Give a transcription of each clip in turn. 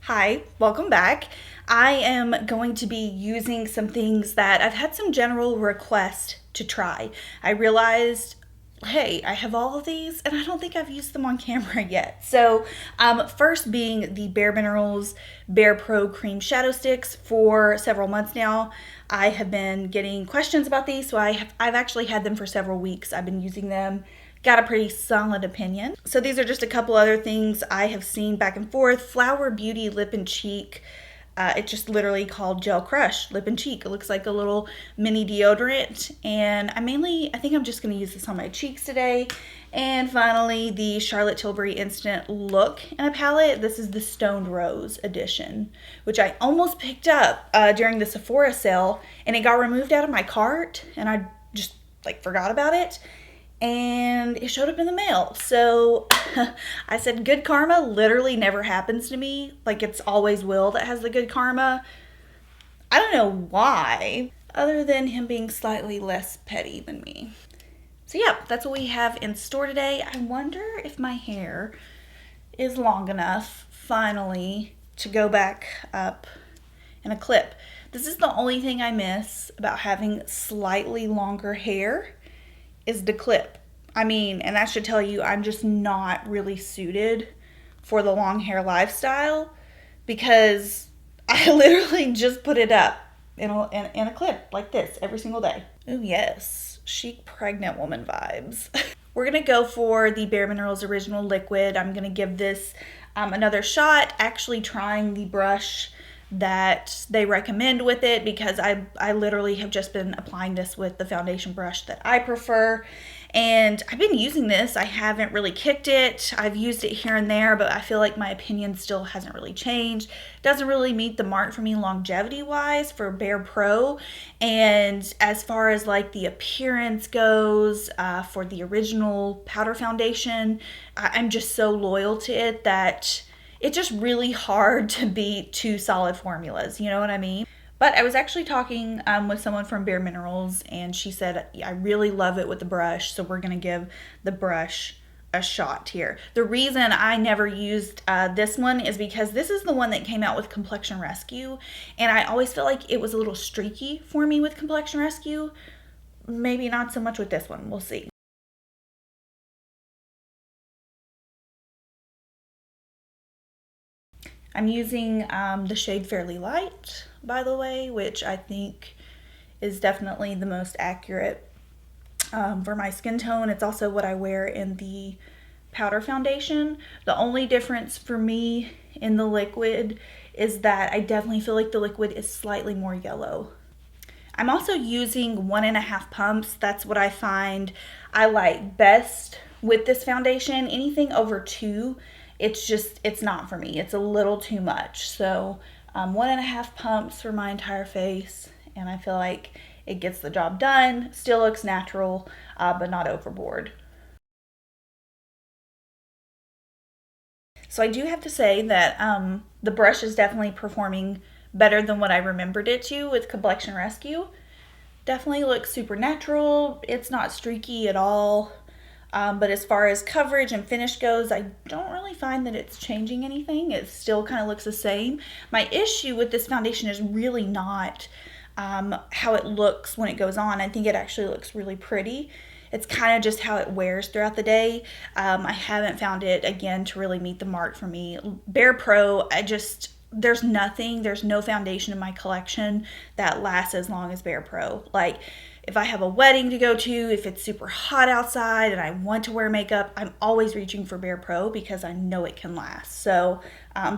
Hi, welcome back. I am going to be using some things that I've had some general requests to try. I realized, hey, I have all of these and I don't think I've used them on camera yet. So, first being the bareMinerals Bare Pro Cream Shadow Sticks. For several months now, I have been getting questions about these, so I've actually had them for several weeks. I've been using them, got a pretty solid opinion. So these are just a couple other things I have seen back and forth. Flower Beauty Lip and Cheek. It's just literally called Gel Crush Lip and Cheek. It looks like a little mini deodorant, and I think I'm just going to use this on my cheeks today. And finally, the Charlotte Tilbury Instant Look in a palette. This is the Stoned Rose edition, which I almost picked up during the Sephora sale, and it got removed out of my cart, and I just forgot about it. And it showed up in the mail. So I said, good karma literally never happens to me. It's always Will that has the good karma. I don't know why, other than him being slightly less petty than me. So yeah, that's what we have in store today. I wonder if my hair is long enough, finally, to go back up in a clip. This is the only thing I miss about having slightly longer hair is the clip. And that should tell you I'm just not really suited for the long hair lifestyle, because I literally just put it up in a clip like this every single day. Oh yes, chic pregnant woman vibes. We're gonna go for the bareMinerals Original Liquid. I'm gonna give this another shot, actually trying the brush that they recommend with it, because I literally have just been applying this with the foundation brush that I prefer, and I've been using this. I haven't really kicked it. I've used it here and there, but I feel like my opinion still hasn't really changed. Doesn't really meet the mark for me longevity wise for Bare Pro, and as far as the appearance goes, for the original powder foundation, I'm just so loyal to it that it's just really hard to beat two solid formulas, you know what I mean? But I was actually talking with someone from bareMinerals, and she said, I really love it with the brush, so we're gonna give the brush a shot here. The reason I never used this one is because this is the one that came out with Complexion Rescue, and I always felt like it was a little streaky for me with Complexion Rescue. Maybe not so much with this one, we'll see. I'm using the shade Fairly Light, by the way, which I think is definitely the most accurate for my skin tone. It's also what I wear in the powder foundation. The only difference for me in the liquid is that I definitely feel like the liquid is slightly more yellow. I'm also using 1.5 pumps. That's what I find I like best with this foundation. Anything over 2, it's not for me. It's a little too much. So 1.5 pumps for my entire face, and I feel like it gets the job done. Still looks natural, but not overboard. So I do have to say that the brush is definitely performing better than what I remembered it to with Complexion Rescue. Definitely looks super natural. It's not streaky at all. But as far as coverage and finish goes, I don't really find that it's changing anything. It still kind of looks the same. My issue with this foundation is really not how it looks when it goes on. I think it actually looks really pretty. It's kind of just how it wears throughout the day. I haven't found it, again, to really meet the mark for me. Bare Pro, there's no foundation in my collection that lasts as long as Bare Pro. If I have a wedding to go to, if it's super hot outside and I want to wear makeup, I'm always reaching for Bare Pro because I know it can last. So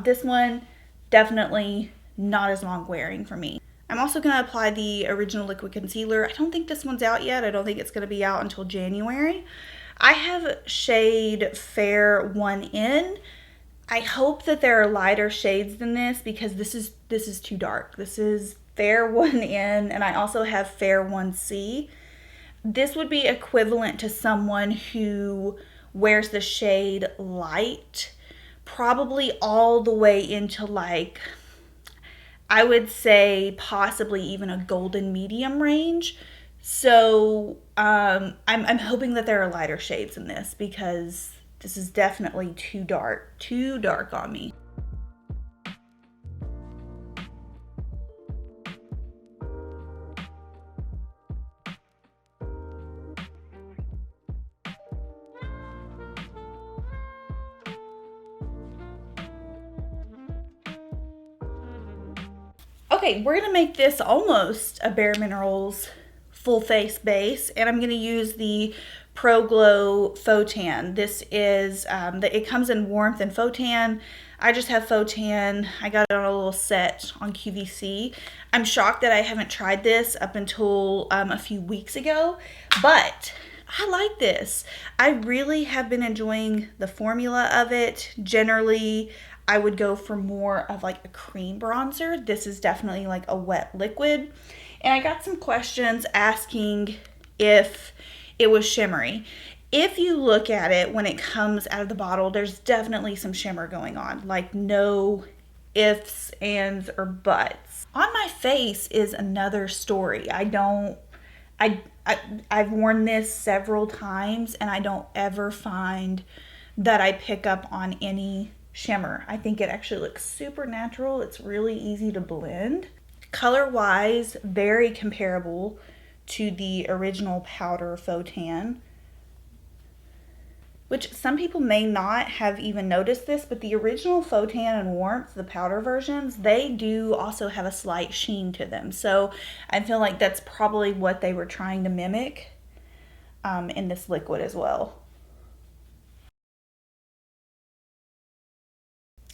this one, definitely not as long wearing for me. I'm also going to apply the Original Liquid Concealer. I don't think this one's out yet. I don't think it's going to be out until January. I have shade Fair 1N. I hope that there are lighter shades than this, because this is too dark. This is Fair 1N, and I also have Fair 1C. This would be equivalent to someone who wears the shade Light, probably all the way into I would say possibly even a golden medium range. So I'm hoping that there are lighter shades in this, because this is definitely too dark on me. Okay, we're gonna make this almost a bareMinerals full face base, and I'm gonna use the Pro Glow Faux Tan. This is, it comes in warmth and Faux Tan. I just have Faux Tan. I got it on a little set on QVC. I'm shocked that I haven't tried this up until a few weeks ago, but I like this. I really have been enjoying the formula of it. Generally, I would go for more of like a cream bronzer. This is definitely like a wet liquid. And I got some questions asking if it was shimmery. If you look at it when it comes out of the bottle, there's definitely some shimmer going on, like no ifs, ands, or buts. On my face is another story. I've worn this several times and I don't ever find that I pick up on any shimmer. I think it actually looks super natural. It's really easy to blend. Color wise, very comparable to the original powder Faux Tan, which some people may not have even noticed this, but the original Faux Tan and Warmth, the powder versions, they do also have a slight sheen to them. So I feel like that's probably what they were trying to mimic in this liquid as well.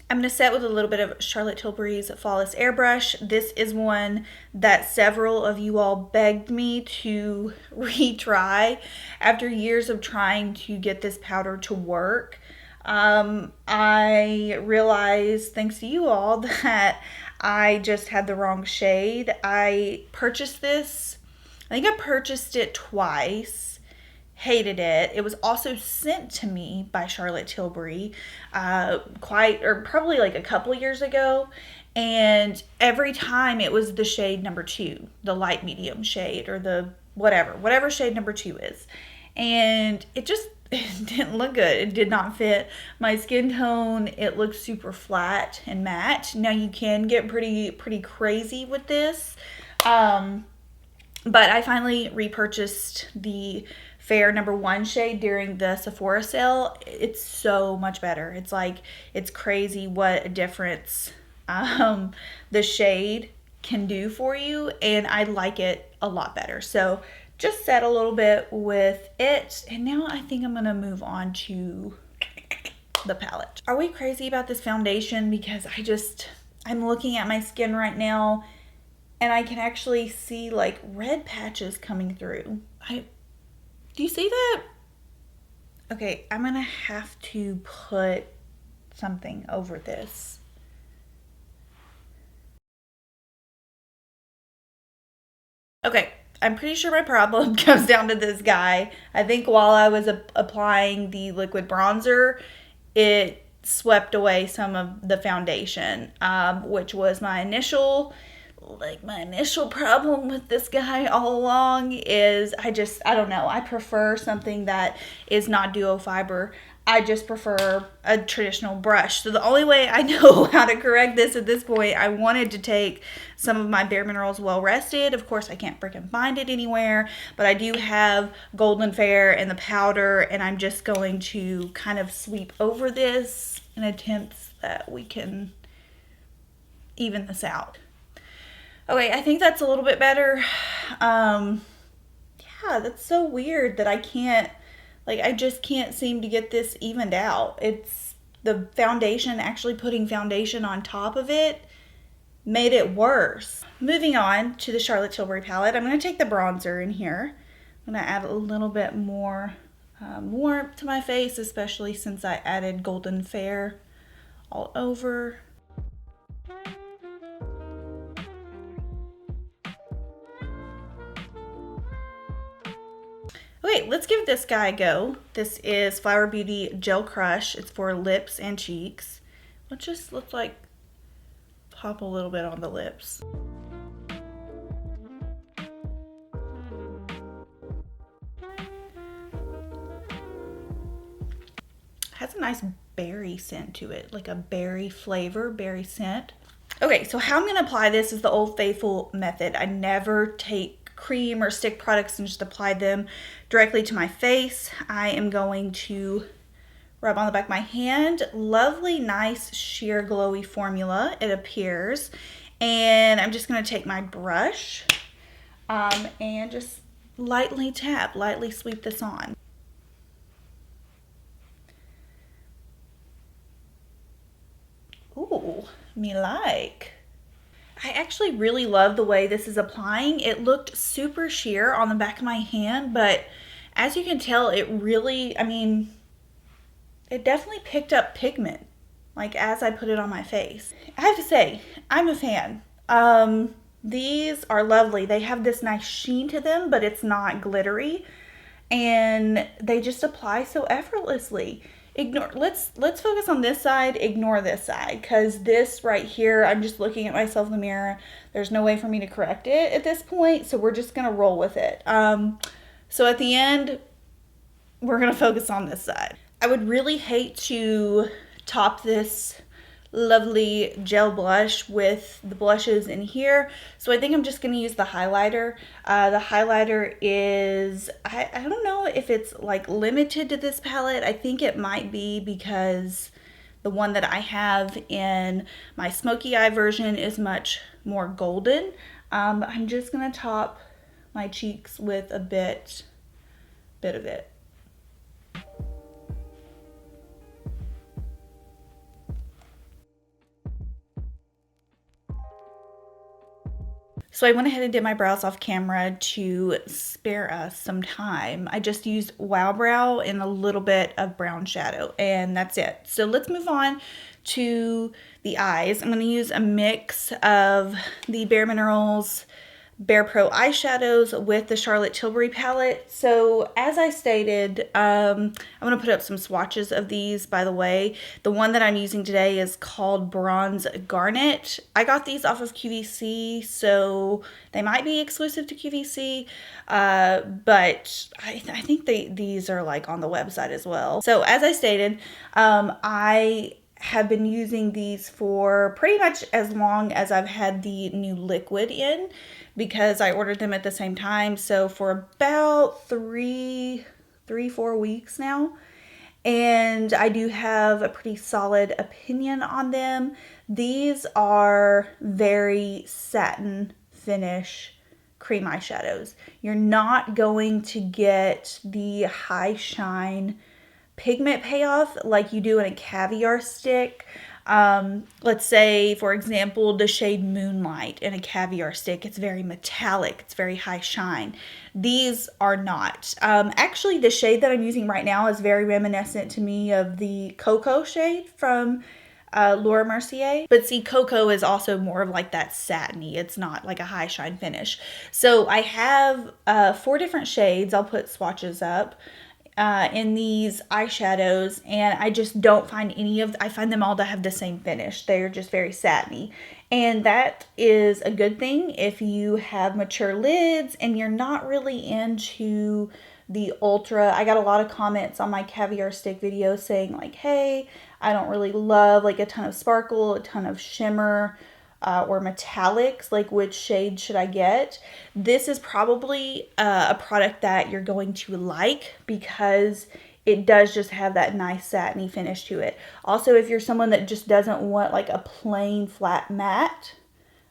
I'm going to set with a little bit of Charlotte Tilbury's Flawless Airbrush. This is one that several of you all begged me to retry after years of trying to get this powder to work. I realized, thanks to you all, that I just had the wrong shade. I purchased this, I think I purchased it twice. Hated it. It was also sent to me by Charlotte Tilbury probably like a couple years ago, and every time it was the shade number 2, the light medium shade, or the whatever shade number 2 is, and it didn't look good. It did not fit my skin tone. It looked super flat and matte. Now you can get pretty crazy with this, but I finally repurchased the Fair number 1 shade during the Sephora sale. It's so much better. It's crazy what a difference the shade can do for you, and I like it a lot better. So just set a little bit with it, and now I think I'm gonna move on to the palette. Are we crazy about this foundation? Because I'm looking at my skin right now and I can actually see like red patches coming through. Do you see that? Okay, I'm gonna have to put something over this. Okay, I'm pretty sure my problem comes down to this guy. I think while I was applying the liquid bronzer, it swept away some of the foundation, which was my initial problem with this guy all along. Is I don't know, I prefer something that is not duo fiber. I just prefer a traditional brush. So the only way I know how to correct this at this point, I wanted to take some of my bareMinerals Well Rested. Of course, I can't freaking find it anywhere, but I do have Golden Fair and the powder, and I'm just going to kind of sweep over this in attempts that we can even this out. Okay, I think that's a little bit better. Yeah, that's so weird that I just can't seem to get this evened out. It's the foundation, actually putting foundation on top of it made it worse. Moving on to the Charlotte Tilbury palette, I'm going to take the bronzer in here. I'm going to add a little bit more warmth to my face, especially since I added Golden Fair all over. Okay, let's give this guy a go. This is Flower Beauty Gel Crush. It's for lips and cheeks. Let's like pop a little bit on the lips. Has a nice berry scent to it, like a berry flavor, berry scent. Okay, so how I'm gonna apply this is the Old Faithful method. I never take cream or stick products and just apply them directly to my face. I am going to rub on the back of my hand. Lovely, nice, sheer, glowy formula, it appears. And I'm just going to take my brush and just lightly tap, lightly sweep this on. Ooh, me like. I actually really love the way this is applying. It looked super sheer on the back of my hand, but as you can tell, it really, I mean, it definitely picked up pigment, like as I put it on my face. I have to say, I'm a fan. These are lovely. They have this nice sheen to them, but it's not glittery, and they just apply so effortlessly. Let's focus on this side, ignore this side, because this right here, I'm just looking at myself in the mirror. There's no way for me to correct it at this point, so we're just gonna roll with it. So at the end, we're gonna focus on this side. I would really hate to top this lovely gel blush with the blushes in here, so I think I'm just going to use the highlighter. The highlighter is, I don't know if it's like limited to this palette. I think it might be because the one that I have in my smoky eye version is much more golden. I'm just going to top my cheeks with a bit of it. So I went ahead and did my brows off camera to spare us some time. I just used Wow Brow and a little bit of brown shadow, and that's it. So let's move on to the eyes. I'm going to use a mix of the bareMinerals Bare Pro eyeshadows with the Charlotte Tilbury palette. So as I stated, I'm going to put up some swatches of these, by the way. The one that I'm using today is called Bronze Garnet. I got these off of QVC, so they might be exclusive to QVC, but I think these are like on the website as well. So as I stated, I have been using these for pretty much as long as I've had the new liquid in, because I ordered them at the same time. So for about 4 weeks now. And I do have a pretty solid opinion on them. These are very satin finish cream eyeshadows. You're not going to get the high shine pigment payoff like you do in a caviar stick. Let's say, for example, the shade Moonlight in a caviar stick. It's very metallic. It's very high shine. These are not. Actually, the shade that I'm using right now is very reminiscent to me of the Cocoa shade from Laura Mercier. But see, Cocoa is also more of like that satiny. It's not like a high shine finish. So I have 4 different shades. I'll put swatches up in these eyeshadows, and I just don't find I find them all to have the same finish. They're just very satiny, and that is a good thing if you have mature lids and you're not really into the ultra. I got a lot of comments on my caviar stick video saying like, hey, I don't really love like a ton of sparkle, a ton of shimmer, or metallics, like which shade should I get? This is probably a product that you're going to like, because it does just have that nice satiny finish to it. Also, if you're someone that just doesn't want like a plain flat matte,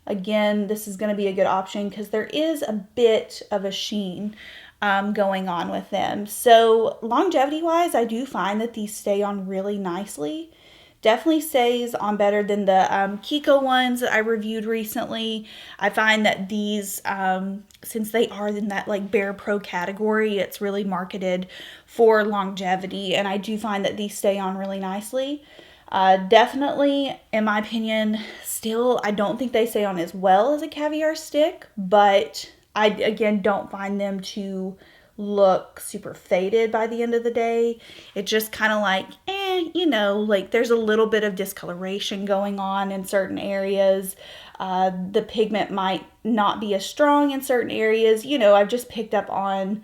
again, this is going to be a good option because there is a bit of a sheen going on with them. So longevity wise, I do find that these stay on really nicely. Definitely stays on better than the Kiko ones that I reviewed recently. I find that these, since they are in that like Bare Pro category, it's really marketed for longevity, and I do find that these stay on really nicely. Definitely, in my opinion, still, I don't think they stay on as well as a caviar stick, but I, again, don't find them to look super faded by the end of the day. It's just kind of like, you know, like there's a little bit of discoloration going on in certain areas. The pigment might not be as strong in certain areas. You know, I've just picked up on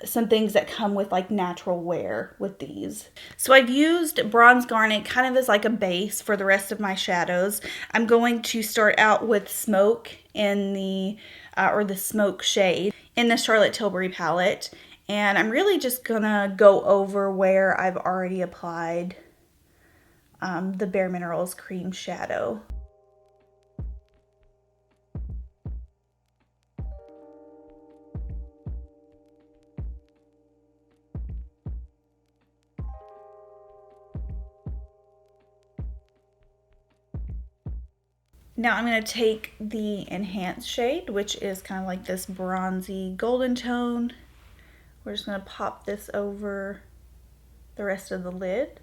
some things that come with like natural wear with these. So I've used Bronze Garnet kind of as like a base for the rest of my shadows. I'm going to start out with Smoke in the, or the Smoke shade in the Charlotte Tilbury palette. And I'm really just gonna go over where I've already applied the bareMinerals cream shadow. Now I'm going to take the enhanced shade, which is kind of like this bronzy golden tone. We're just going to pop this over the rest of the lid.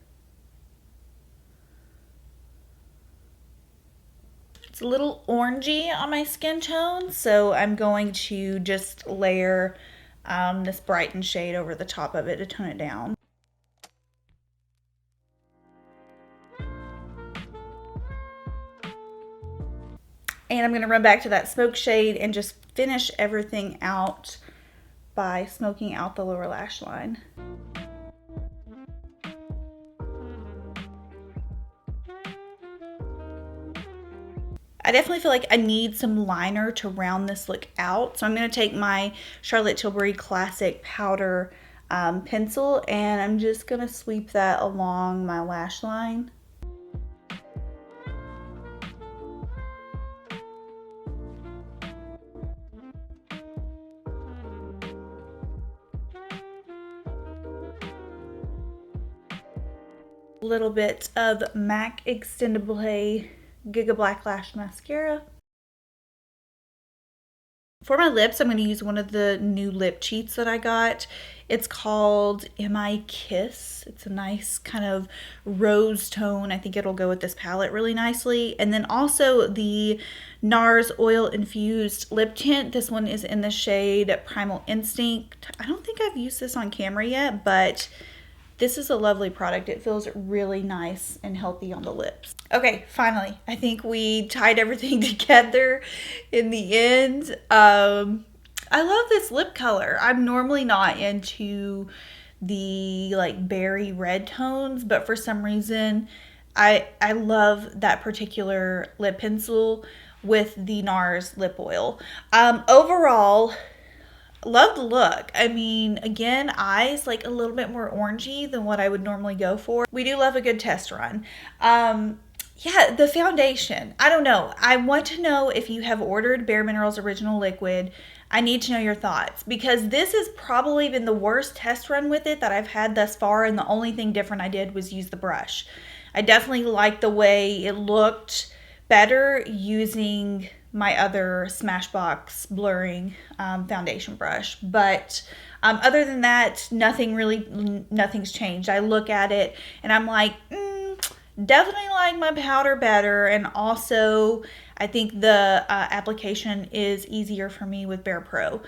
It's a little orangey on my skin tone, so I'm going to just layer this brightened shade over the top of it to tone it down. And I'm going to run back to that smoke shade and just finish everything out by smoking out the lower lash line. I definitely feel like I need some liner to round this look out. So I'm going to take my Charlotte Tilbury Classic Powder pencil, and I'm just going to sweep that along my lash line. A little bit of MAC Extendable Gigablack Lash Mascara. For my lips, I'm going to use one of the new lip cheats that I got. It's called Am I Kiss? It's a nice kind of rose tone. I think it'll go with this palette really nicely. And then also the NARS Oil Infused Lip Tint. This one is in the shade Primal Instinct. I don't think I've used this on camera yet, but this is a lovely product. It feels really nice and healthy on the lips. Okay, finally, I think we tied everything together in the end. I love this lip color. I'm normally not into the like berry red tones, but for some reason, I love that particular lip pencil with the NARS lip oil. Overall, love the look. I mean, again, eyes like a little bit more orangey than what I would normally go for. We do love a good test run. Yeah, the foundation. I don't know. I want to know if you have ordered bareMinerals Original Liquid. I need to know your thoughts because this has probably been the worst test run with it that I've had thus far, and the only thing different I did was use the brush. I definitely like the way it looked better using my other Smashbox blurring foundation brush, but other than that, nothing's changed. I look at it and I'm like, definitely like my powder better, and also I think the application is easier for me with Bare Pro.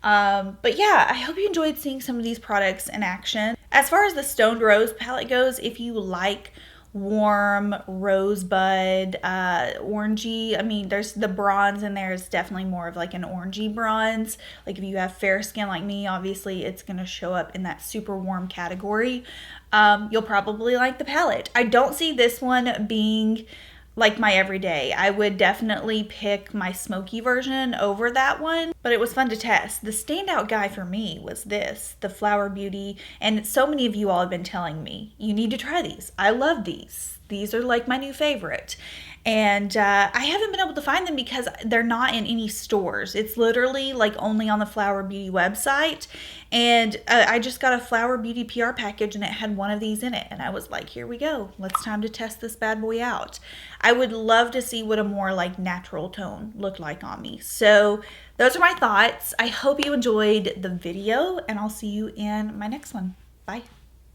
But yeah, I hope you enjoyed seeing some of these products in action. As far as the Stoned Rose palette goes, if you like warm rosebud orangey, I mean, there's the bronze in there is definitely more of like an orangey bronze. Like if you have fair skin like me, obviously it's going to show up in that super warm category. You'll probably like the palette. I don't see this one being like my everyday. I would definitely pick my smoky version over that one, but it was fun to test. The standout guy for me was this, the Flower Beauty, and so many of you all have been telling me, you need to try these. I love these. These are like my new favorite. And I haven't been able to find them because they're not in any stores. It's literally like only on the Flower Beauty website. And I just got a Flower Beauty PR package and it had one of these in it. And I was like, here we go. It's time to test this bad boy out. I would love to see what a more like natural tone looked like on me. So those are my thoughts. I hope you enjoyed the video and I'll see you in my next one. Bye.